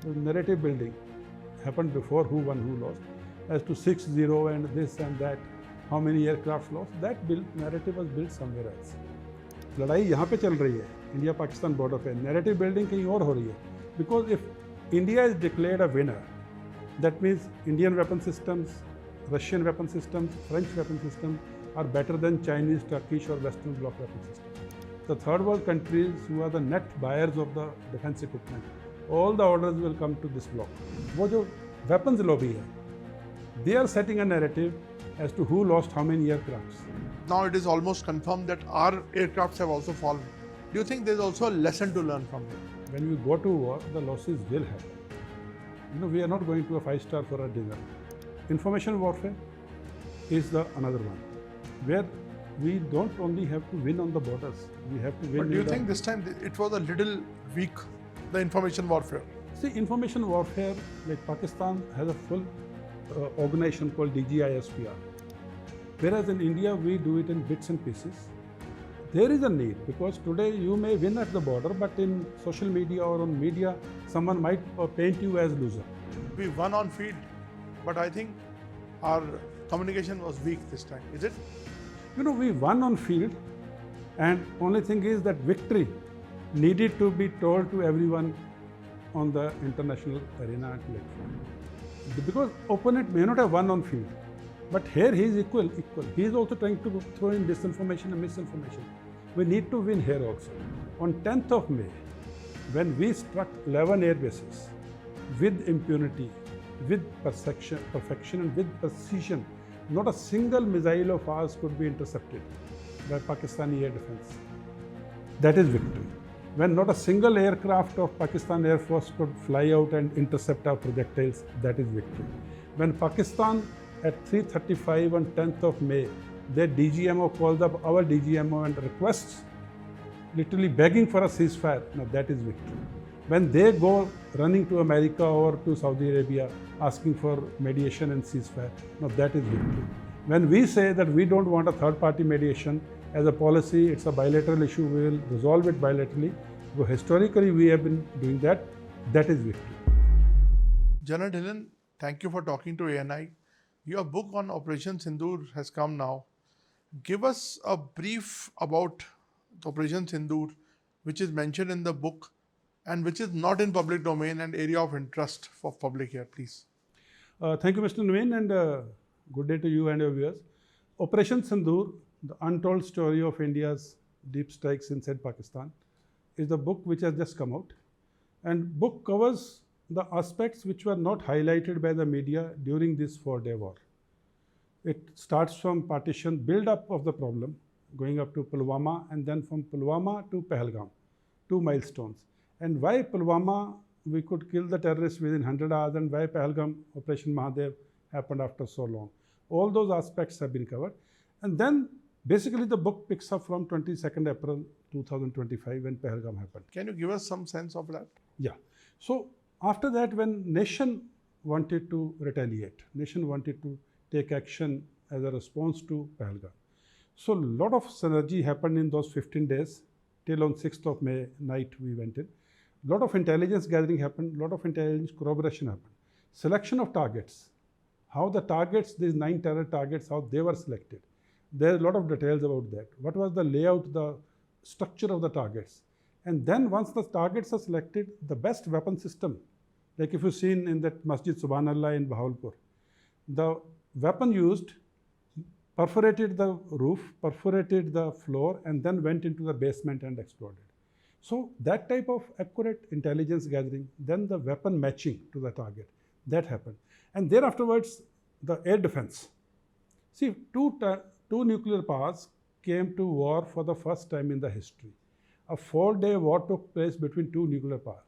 The narrative building happened before who won, who lost, as to 6-0 and this and that, how many aircraft lost. That narrative was built somewhere else. लड़ाई यहाँ पे चल रही है India Pakistan border पे, narrative building कहीं और हो रही है. Because if India is declared a winner, that means Indian weapon systems, Russian weapon systems, French weapon systems are better than Chinese, Turkish or Western bloc weapon systems. The third world countries who are the net buyers of the defense equipment, all the orders will come to this bloc. वो जो weapons lobby है, they are setting a narrative as to who lost how many aircrafts. Now it is almost confirmed that our aircrafts have also fallen. Do you think there is also a lesson to learn from it? When we go to war, the losses will happen. We are not going to a 5-star for a dinner. Information warfare is another one, where we don't only have to win on the borders, we have to win. But do you think this time it was a little weak, the information warfare? See, information warfare, like Pakistan has a full organization called DGISPR, whereas in India we do it in bits and pieces. There is a need, because today you may win at the border, but in social media or on media, someone might paint you as loser. We won on field, but I think our communication was weak this time. Is it? We won on field, and only thing is that victory needed to be told to everyone on the international arena and platform. Because opponent may not have won on field, but here he is equal. He is also trying to throw in disinformation and misinformation. We need to win here also. On 10th of May, when we struck 11 air bases with impunity, with perfection and with precision, not a single missile of ours could be intercepted by Pakistani air defense. That is victory. When not a single aircraft of Pakistan Air Force could fly out and intercept our projectiles, that is victory. When Pakistan at 3:35 on 10th of May, their DGMO called up our DGMO and requests, literally begging for a ceasefire, now that is victory. When they go running to America or to Saudi Arabia asking for mediation and ceasefire, now that is victory. When we say that we don't want a third-party mediation as a policy, it's a bilateral issue, we will resolve it bilaterally. So historically, we have been doing that. That is victory. General Dhillon, thank you for talking to ANI. Your book on Operation Sindoor has come now. Give us a brief about Operation Sindoor, which is mentioned in the book and which is not in public domain and area of interest for public here, please. Thank you, Mr. Naveen, and good day to you and your viewers. Operation Sindoor, the untold story of India's deep strikes inside Pakistan, is the book which has just come out. And book covers the aspects which were not highlighted by the media during this 4-day war. It starts from partition, build-up of the problem, going up to Pulwama, and then from Pulwama to Pahalgam, 2 milestones. And why Pulwama we could kill the terrorists within 100 hours, and why Pahalgam, Operation Mahadev, happened after so long. All those aspects have been covered. And then basically the book picks up from 22nd April 2025 when Pahalgam happened. Can you give us some sense of that? Yeah. So after that, when nation wanted to retaliate, nation wanted to take action as a response to Pahalgam. So a lot of synergy happened in those 15 days till on 6th of May night we went in. A lot of intelligence gathering happened, a lot of intelligence corroboration happened. Selection of targets, how the targets, these 9 terror targets, how they were selected. There are a lot of details about that. What was the layout, the structure of the targets. And then once the targets are selected, the best weapon system, like if you've seen in that Masjid Subhanallah in Bahawalpur, the weapon used perforated the roof, perforated the floor, and then went into the basement and exploded. So that type of accurate intelligence gathering, then the weapon matching to the target, that happened. And there afterwards, the air defense. See, two nuclear powers came to war for the first time in the history. A 4-day war took place between 2 nuclear powers.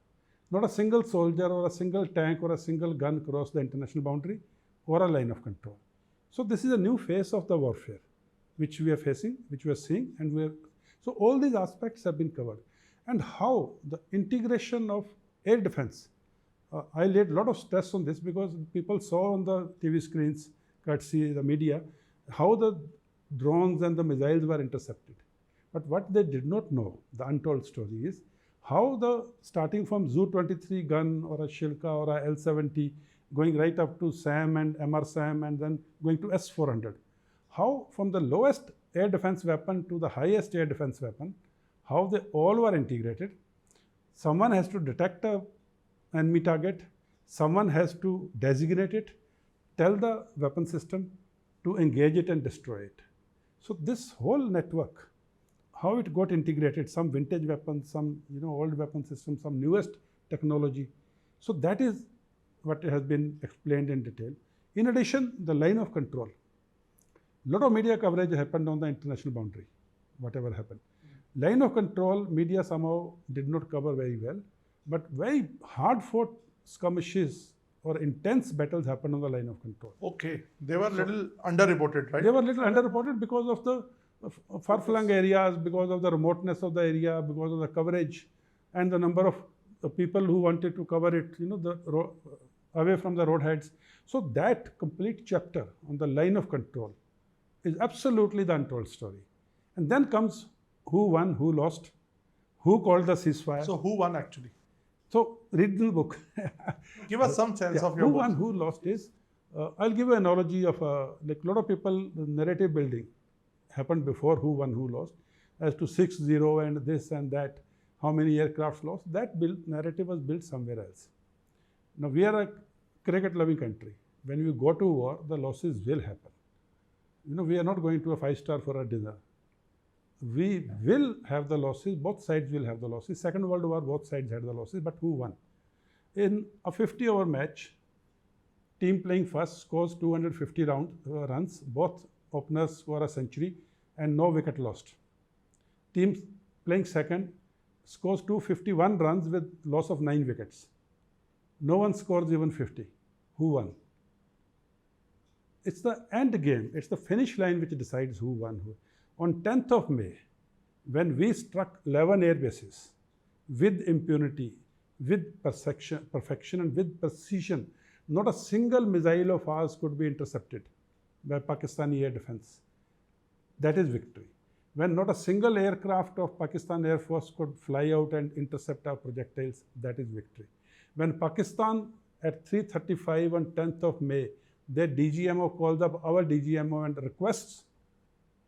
Not a single soldier or a single tank or a single gun crossed the international boundary or a line of control. So this is a new phase of the warfare which we are facing, which we are seeing, and so all these aspects have been covered. And how the integration of air defense, I laid a lot of stress on this because people saw on the TV screens, courtesy the media, how the drones and the missiles were intercepted. But what they did not know, the untold story is, How the starting from Zu-23 gun or a Shilka or a L-70 going right up to SAM and MR-SAM and then going to S-400. How from the lowest air defense weapon to the highest air defense weapon, how they all were integrated. Someone has to detect a enemy target, someone has to designate it, tell the weapon system to engage it and destroy it. So this whole network, how it got integrated, some vintage weapons, some old weapon systems, some newest technology. So that is what has been explained in detail. In addition, the line of control. A lot of media coverage happened on the international boundary, whatever happened. Line of control, media somehow did not cover very well, but very hard fought skirmishes or intense battles happened on the line of control. Okay, they were little underreported, right? They were little underreported because of the far-flung areas, because of the remoteness of the area, because of the coverage and the number of people who wanted to cover it, away from the roadheads. So that complete chapter on the line of control is absolutely the untold story. And then comes who won, who lost, who called the ceasefire. So who won actually? So read the book. Give us some sense of your who book. won, who lost is, I'll give you an analogy of like a lot of people, the narrative building happened before who won, who lost, as to 6-0 and this and that, how many aircrafts lost. That narrative was built somewhere else. Now we are a cricket-loving country. When we go to war, the losses will happen. We are not going to a 5-star for a dinner. We will have the losses, both sides will have the losses. Second World War, both sides had the losses, but who won? In a 50-over match, team playing first scores 250 runs, both openers score a century and no wicket lost. Team playing second scores 251 runs with loss of 9 wickets. No one scores even 50. Who won? It's the end game, it's the finish line which decides who won. On 10th of May, when we struck 11 air bases with impunity, with perfection and with precision, not a single missile of ours could be intercepted by Pakistani air defense. That is victory. When not a single aircraft of Pakistan Air Force could fly out and intercept our projectiles, that is victory. When Pakistan at 3:35 on 10th of May, their DGMO calls up our DGMO and requests,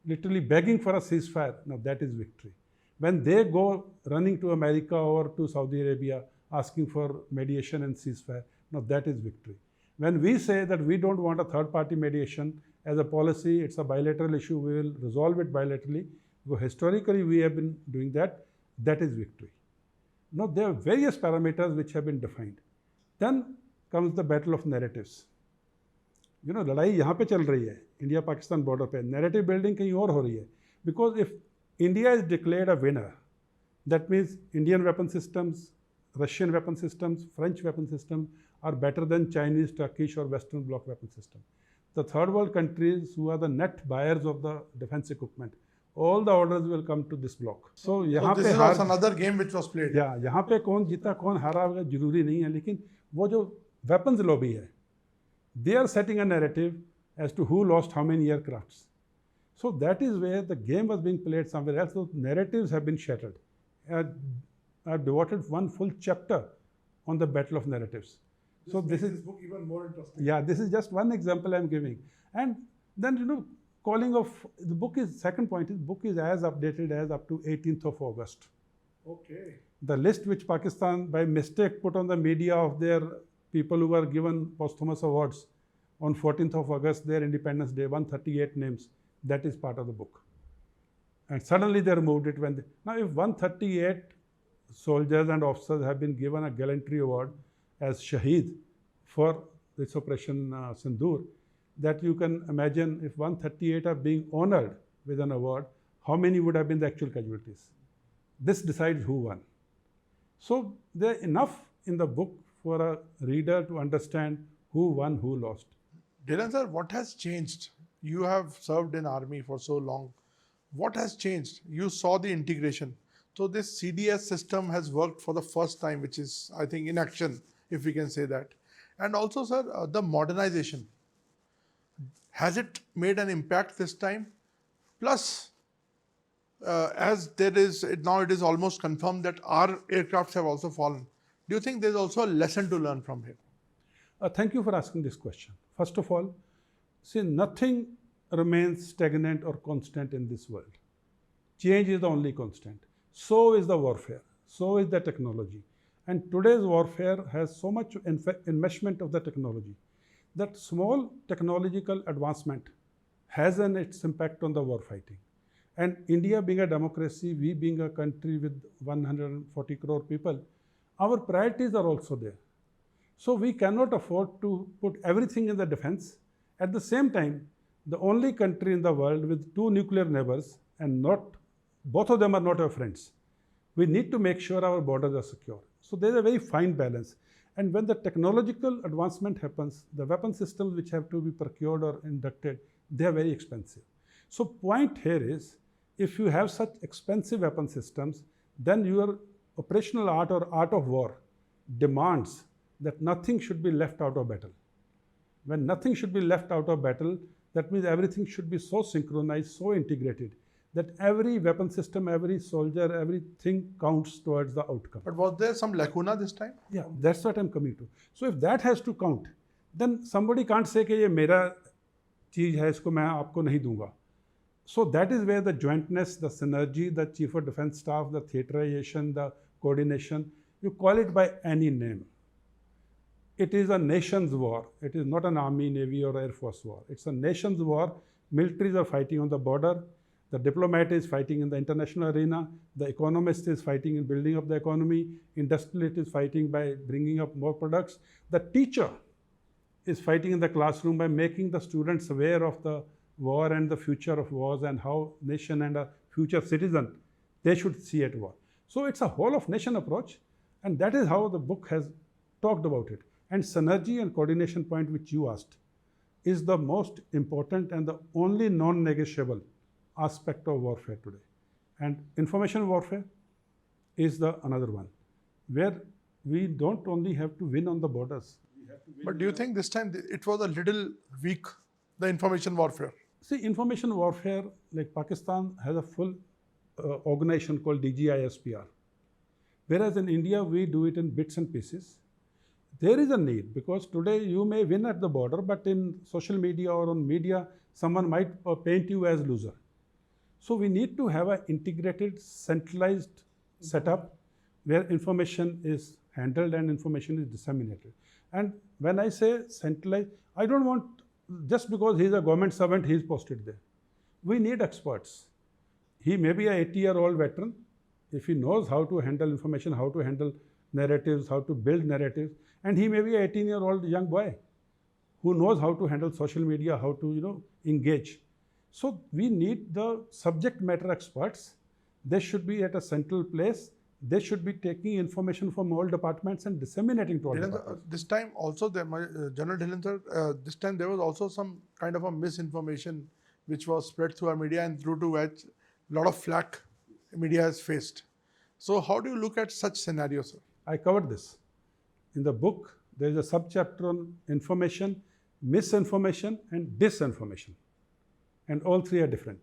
literally begging for a ceasefire, now that is victory. When they go running to America or to Saudi Arabia asking for mediation and ceasefire, now that is victory. When we say that we don't want a third-party mediation as a policy, it's a bilateral issue, we will resolve it bilaterally. So historically, we have been doing that. That is victory. Now, there are various parameters which have been defined. Then comes the battle of narratives. लड़ाई यहाँ पे चल रही है, India Pakistan border पे, narrative building कहीं और हो रही है. Because if India is declared a winner, that means Indian weapon systems, Russian weapon systems, French weapon systems are better than Chinese, Turkish or Western bloc weapon system. The third world countries who are the net buyers of the defense equipment, all the orders will come to this bloc. So यहाँ this पे is also another game which was played. Yeah, यहाँ पे कौन जीता कौन हारा जरूरी नहीं है, लेकिन वो जो weapons lobby है, they are setting a narrative as to who lost how many aircrafts. So that is where the game was being played somewhere else. So narratives have been shattered. I've devoted one full chapter on the battle of narratives. So this is book even more interesting. Yeah, this is just one example I'm giving. And then calling of the book is second point is book is as updated as up to 18th of August. Okay. The list which Pakistan by mistake put on the media of their people who were given posthumous awards on 14th of August, their Independence Day, 138 names, that is part of the book. And suddenly they removed it when now if 138 soldiers and officers have been given a gallantry award as Shaheed for this Operation Sindoor, that you can imagine if 138 are being honored with an award, how many would have been the actual casualties? This decides who won. So there are enough in the book for a reader to understand who won, who lost. Dhillon sir, what has changed? You have served in army for so long. What has changed? You saw the integration. So this CDS system has worked for the first time, which is, I think, in action, if we can say that. And also, sir, the modernization. Has it made an impact this time? Plus, as there is now, it is almost confirmed that our aircrafts have also fallen. Do you think there's also a lesson to learn from here? Thank you for asking this question. First of all, see, nothing remains stagnant or constant in this world. Change is the only constant. So is the warfare. So is the technology. And today's warfare has so much enmeshment of the technology that small technological advancement has its impact on the war fighting. And India being a democracy, we being a country with 140 crore people, our priorities are also there. So we cannot afford to put everything in the defense. At the same time, the only country in the world with 2 nuclear neighbors and both of them are not our friends. We need to make sure our borders are secure. So there's a very fine balance. And when the technological advancement happens, the weapon systems which have to be procured or inducted, they are very expensive. So point here is, if you have such expensive weapon systems, then your operational art or art of war demands that nothing should be left out of battle. When nothing should be left out of battle, that means everything should be so synchronized, so integrated, that every weapon system, every soldier, everything counts towards the outcome. But was there some lacuna this time? Yeah, that's what I'm coming to. So if that has to count, then somebody can't say कि ये मेरा चीज है, इसको मैं आपको नहीं दूंगा. So that is where the jointness, the synergy, the chief of defense staff, the theaterization, the coordination, you call it by any name. It is a nation's war. It is not an army, navy or air force war. It's a nation's war. Militaries are fighting on the border. The diplomat is fighting in the international arena. The economist is fighting in building up the economy. Industrialist is fighting by bringing up more products. The teacher is fighting in the classroom by making the students aware of the war and the future of wars and how nation and a future citizen, they should see at war. So it's a whole of nation approach, and that is how the book has talked about it. And synergy and coordination point which you asked is the most important and the only non-negotiable aspect of warfare today. And information warfare is the another one, where we don't only have to win on the borders. But do you think this time it was a little weak, the information warfare? See, information warfare, like Pakistan has a full organization called DGISPR. Whereas in India, we do it in bits and pieces. There is a need, because today you may win at the border, but in social media or on media, someone might paint you as loser. So we need to have an integrated, centralized setup where information is handled and information is disseminated. And when I say centralized, I don't want, just because he's a government servant, he's posted there. We need experts. He may be an 80-year-old veteran. If he knows how to handle information, how to handle narratives, how to build narratives, and he may be an 18-year-old young boy who knows how to handle social media, how to engage. So we need the subject matter experts. They should be at a central place. They should be taking information from all departments and disseminating to all departments. This time also, General Dhillon sir, this time there was also some kind of a misinformation which was spread through our media, and through to which a lot of flack media has faced. So how do you look at such scenarios, sir? I covered this. In the book, there is a subchapter on information, misinformation, and disinformation. And all three are different.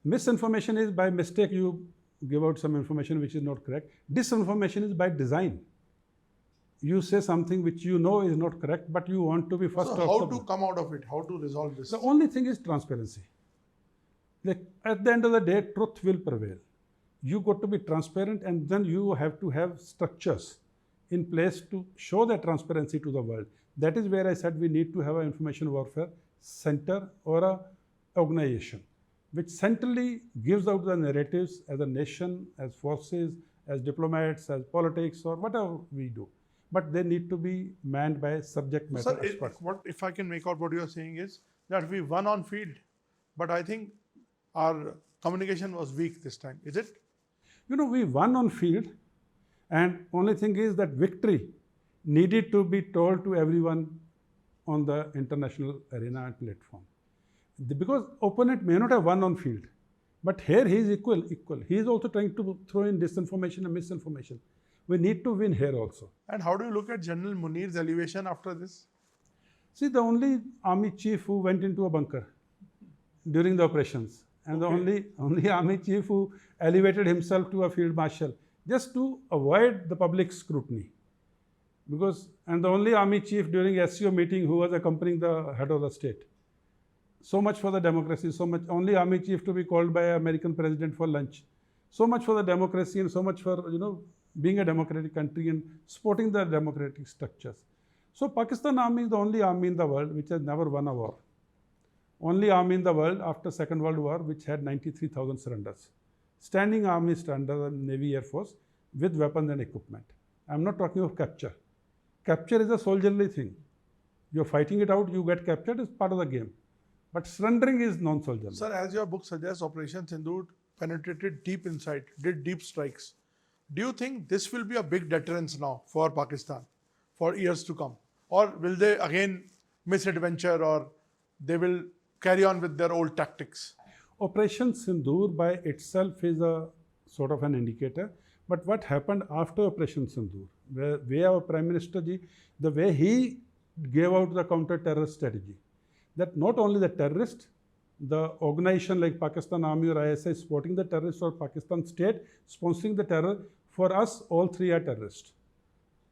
Misinformation is by mistake you give out some information which is not correct. Disinformation is by design. You say something which you know is not correct, but you want to be first. So how to come out of it? How to resolve this? The only thing is transparency. Like at the end of the day, truth will prevail. You got to be transparent, and then you have to have structures in place to show that transparency to the world. That is where I said we need to have an information warfare center or a organization which centrally gives out the narratives as a nation, as forces, as diplomats, as politics, or whatever we do. But they need to be manned by subject matter experts. What if I can make out what you are saying is that we won on field, but I think our communication was weak this time. Is it? We won on field, and only thing is that victory needed to be told to everyone on the international arena and platform. Because opponent may not have won on field, but here he is equal. He is also trying to throw in disinformation and misinformation. We need to win here also. And how do you look at General Munir's elevation after this? See, the only army chief who went into a bunker during the operations and the only army chief who elevated himself to a field marshal just to avoid the public scrutiny. And the only army chief during SCO meeting who was accompanying the head of the state. So much for the democracy, so much, only army chief to be called by American president for lunch. So much for the democracy and so much for, being a democratic country and supporting the democratic structures. So Pakistan Army is the only army in the world which has never won a war. Only army in the world after Second World War which had 93,000 surrenders. Standing army under the Navy Air Force with weapons and equipment. I am not talking of capture. Capture is a soldierly thing. You are fighting it out, you get captured, it's part of the game. But surrendering is non-soldierly. Sir, as your book suggests, Operation Sindoor penetrated deep inside, did deep strikes. Do you think this will be a big deterrence now for Pakistan for years to come? Or will they again misadventure, or they will carry on with their old tactics? Operation Sindoor by itself is a sort of an indicator. But what happened after Operation Sindoor, where our Prime Minister ji, the way he gave out the counter-terror strategy, that not only the terrorist, the organization like Pakistan Army or ISI supporting the terrorists, or Pakistan state sponsoring the terror, for us all three are terrorists.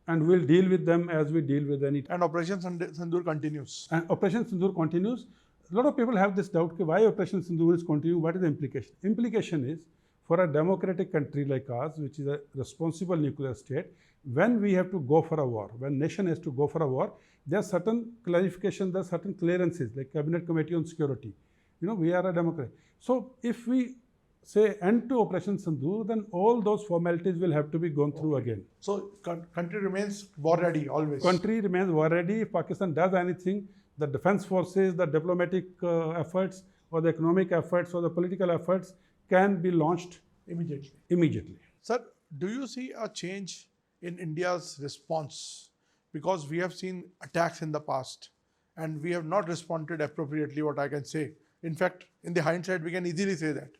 And we'll deal with them as we deal with any. And Operation Sindoor continues. And Operation Sindoor continues. A lot of people have this doubt, why Operation Sindoor is continuing, what is the implication? Implication is, for a democratic country like ours, which is a responsible nuclear state, when we have to go for a war, when nation has to go for a war, there are certain clarifications, there are certain clearances, like Cabinet Committee on Security. We are a democracy. So if we say end to Operation Sindoor, then all those formalities will have to be gone through again. So country remains war ready always. Country remains war ready. If Pakistan does anything, the defense forces, the diplomatic efforts, or the economic efforts, or the political efforts can be launched immediately. Sir, do you see a change in India's response? Because we have seen attacks in the past and we have not responded appropriately, what I can say. In fact, in the hindsight, we can easily say that.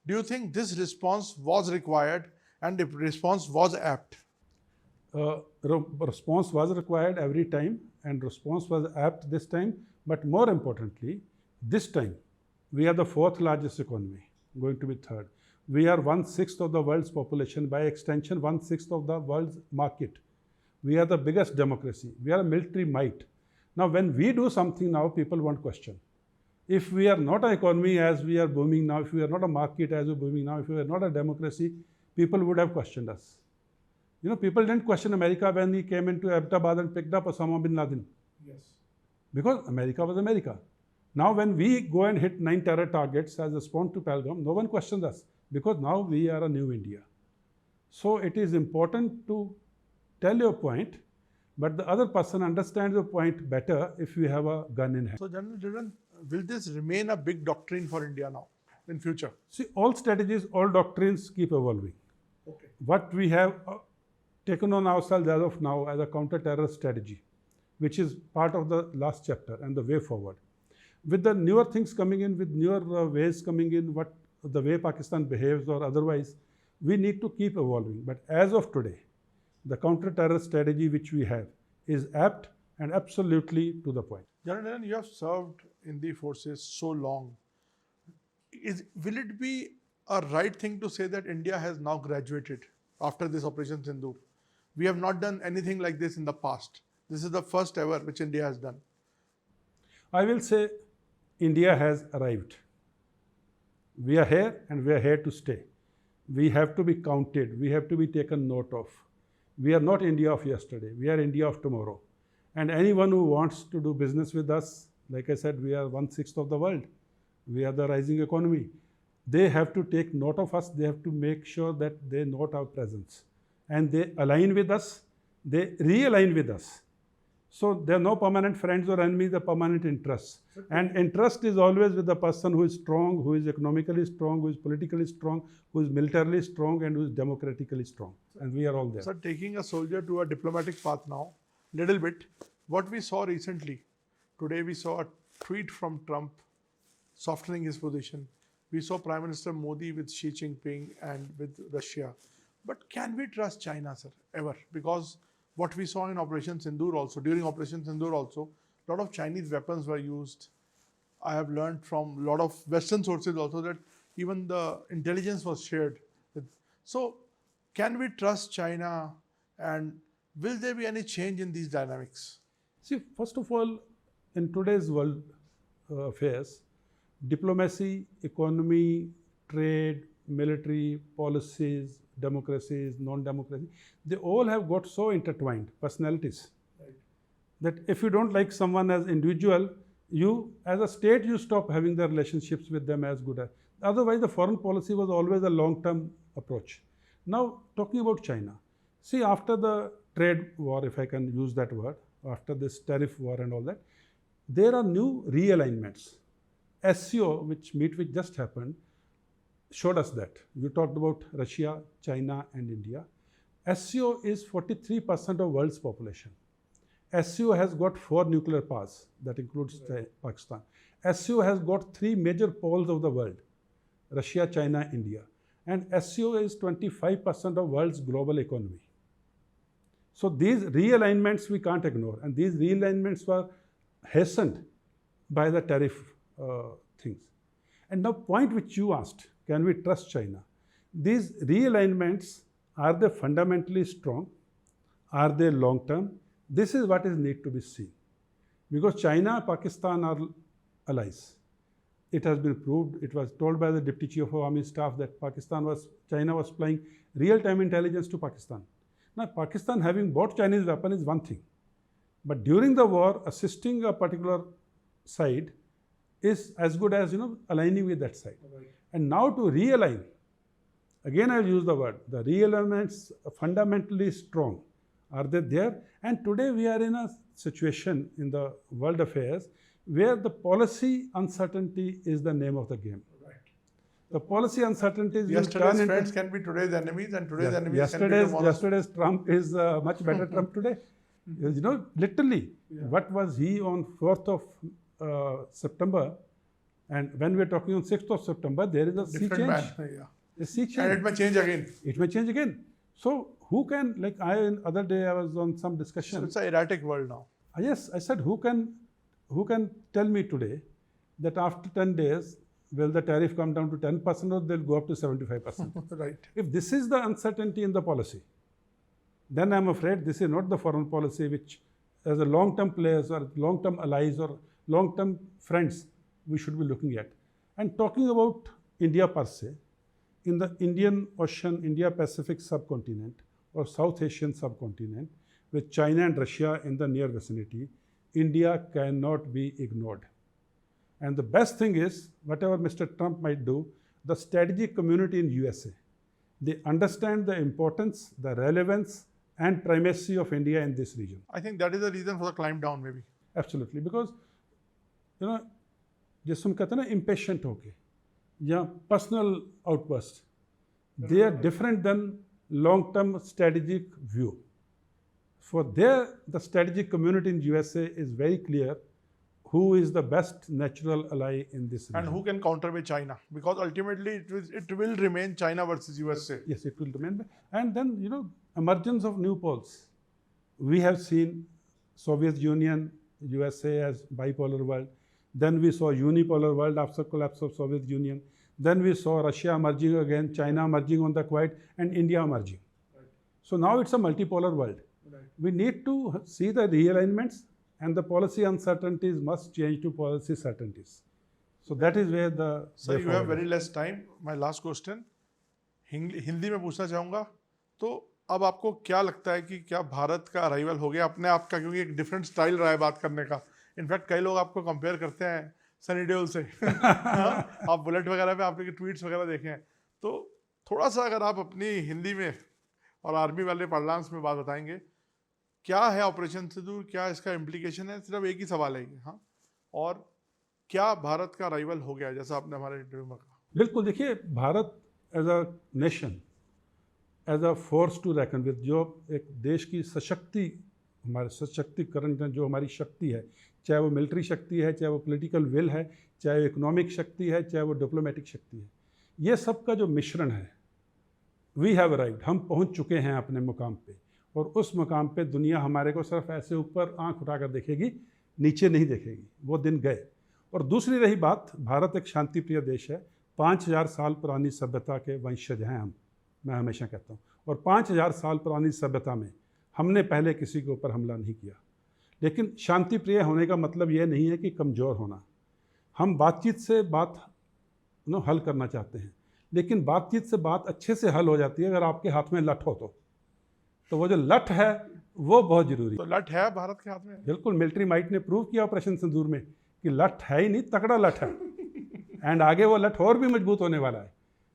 Do you think this response was required and the response was apt? Response was required every time, and response was apt this time. But more importantly, this time, we are the fourth largest economy, going to be third. We are 1/6 of the world's population, by extension 1/6 of the world's market. We are the biggest democracy. We are a military might. Now, when we do something now, people want question. If we are not an economy as we are booming now, if we are not a market as we are booming now, if we are not a democracy, people would have questioned us. People didn't question America when he came into Abbottabad and picked up Osama bin Laden. Yes. Because America was America. Now, when we go and hit 9 terror targets as a response to Pahalgam, no one questions us, because now we are a new India. So it is important to tell your point, but the other person understands your point better if we have a gun in hand. So, General Dhillon, will this remain a big doctrine for India now in future? See, all strategies, all doctrines keep evolving. Okay. What we have taken on ourselves as of now as a counter-terror strategy, which is part of the last chapter and the way forward. With the newer things coming in, with newer ways coming in, the way Pakistan behaves or otherwise, we need to keep evolving. But as of today, the counter-terror strategy which we have is apt and absolutely to the point. General Dhillon, you have served in the forces so long. Will it be a right thing to say that India has now graduated after this Operation Sindoor? We have not done anything like this in the past. This is the first ever which India has done. I will say India has arrived. We are here and we are here to stay. We have to be counted. We have to be taken note of. We are not India of yesterday. We are India of tomorrow. And anyone who wants to do business with us, like I said, we are 1/6 of the world. We are the rising economy. They have to take note of us. They have to make sure that they note our presence. And they align with us. They realign with us. So there are no permanent friends or enemies, there are permanent interests. And interest is always with the person who is strong, who is economically strong, who is politically strong, who is militarily strong, and who is democratically strong. And we are all there. Sir, taking a soldier to a diplomatic path now, little bit, what we saw recently, today we saw a tweet from Trump softening his position. We saw Prime Minister Modi with Xi Jinping and with Russia. But can we trust China, sir, ever? Because what we saw in Operation Sindoor also, during Operation Sindoor also, a lot of Chinese weapons were used. I have learned from a lot of Western sources also that even the intelligence was shared. So, can we trust China, and will there be any change in these dynamics? See, first of all, in today's world affairs, diplomacy, economy, trade, military, policies, democracies, non-democracy, they all have got so intertwined, personalities, that if you don't like someone as individual, you as a state, you stop having the relationships with them as good as. Otherwise, the foreign policy was always a long-term approach. Now, talking about China, see, after the trade war, if I can use that word, after this tariff war and all that, there are new realignments. SCO, which just happened, showed us that. You talked about Russia, China and India. SCO is 43% of world's population. SCO has got 4 nuclear powers, that includes Pakistan. SCO has got 3 major poles of the world, Russia, China, India. And SCO is 25% of world's global economy. So these realignments we can't ignore, and these realignments were hastened by the tariff things. And the point which you asked, can we trust China? These realignments, are they fundamentally strong? Are they long-term? This is what is need to be seen. Because China and Pakistan are allies. It has been proved, it was told by the Deputy Chief of Army Staff that China was supplying real-time intelligence to Pakistan. Now, Pakistan having bought Chinese weapon is one thing. But during the war, assisting a particular side is as good as, aligning with that side. Right. And now to realign, again I will use the word, the realignments are fundamentally strong. Are they there? And today we are in a situation in the world affairs where the policy uncertainty is the name of the game. Right. The policy uncertainties yesterday's friends can be today's enemies, and today's enemies can be tomorrow's. Yesterday's Trump is much better Trump today. Literally, what was he on 4th of September, and when we are talking on 6th of September, there is a sea change. A sea change. And it may change again. It may change again. So who can, other day I was on some discussion. So it's an erratic world now. Yes, I said, who can tell me today that after 10 days, will the tariff come down to 10% or they'll go up to 75%? Right. If this is the uncertainty in the policy, then I'm afraid this is not the foreign policy which, as a long-term players or long-term allies or long-term friends, we should be looking at. And talking about India per se, in the Indian Ocean, India-Pacific subcontinent or South Asian subcontinent, with China and Russia in the near vicinity, India cannot be ignored. And the best thing is, whatever Mr. Trump might do, the strategic community in USA, they understand the importance, the relevance and primacy of India in this region. I think that is the reason for the climb down, maybe. Absolutely, because, जिसको हम कहते हैं ना impatient होके या personal outburst, they are different than long-term strategic view. For the strategic community in USA is very clear who is the best natural ally in this region. And who can counter with China? Because ultimately it will remain China versus USA. Yes, it will remain. And then, emergence of new poles. We have seen Soviet Union, USA as bipolar world. Then we saw unipolar world after collapse of Soviet Union. Then we saw Russia emerging again, China emerging on the quiet, and India emerging. Right. So now it's a multipolar world. Right. We need to see the realignments, and the policy uncertainties must change to policy certainties. So that is where the... Sir, you have very less time. My last question. Hindi में पूछना चाहूँगा, तो अब आपको क्या लगता है कि क्या भारत का अराइवल हो गया अपने आप का, क्योंकि एक डिफरेंट स्टाइल रहा है बात करने का. इनफैक्ट कई लोग आपको कंपेयर करते हैं सनी देओल से. आप बुलेट वगैरह पे आपके ट्वीट्स वगैरह देखे हैं, तो थोड़ा सा अगर आप अपनी हिंदी में और आर्मी वाले पार्लांस में बात बताएंगे, क्या है ऑपरेशन सिंदूर, क्या इसका इम्प्लीकेशन है? सिर्फ एक ही सवाल है ये. हाँ, और क्या भारत का अराइवल हो गया जैसा आपने हमारे इंटरव्यू में कहा? बिल्कुल, देखिए, Bharat as a nation, as a force to reckon with, जो एक देश की हमारे सशक्तिकरण, जो हमारी शक्ति है, चाहे वो मिलिट्री शक्ति है, चाहे वो पॉलिटिकल विल है, चाहे वो इकोनॉमिक शक्ति है, चाहे वो डिप्लोमेटिक शक्ति है, ये सब का जो मिश्रण है, वी हैव अराइव्ड, हम पहुंच चुके हैं अपने मुकाम पे. और उस मुकाम पे दुनिया हमारे को सिर्फ ऐसे ऊपर आंख उठाकर देखेगी, नीचे नहीं देखेगी. वो दिन गए. और दूसरी रही बात, भारत एक शांति प्रिय देश है, 5000 साल पुरानी सभ्यता के वंशज हैं हम, मैं हमेशा कहता हूँ। और 5000 साल पुरानी सभ्यता में हमने पहले किसी के ऊपर हमला नहीं किया। लेकिन शांति प्रिय होने का मतलब ये नहीं है कि कमज़ोर होना। हम बातचीत से बात हल करना चाहते हैं, लेकिन बातचीत से बात अच्छे से हल हो जाती है अगर आपके हाथ में लठ हो तो वो जो लठ है वो बहुत ज़रूरी है। तो लठ है भारत के हाथ में? बिल्कुल, मिलिट्री माइट ने प्रूव किया ऑपरेशन सिंदूर में कि लठ है ही नहीं, तगड़ा लठ है। एंड आगे वो लठ और भी मजबूत होने वाला है।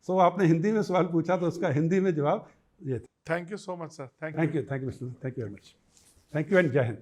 सो आपने हिंदी में सवाल पूछा तो उसका हिंदी में जवाब ये था। Thank you so much sir. Thank you mister, thank you very much, thank you and जय हिंद।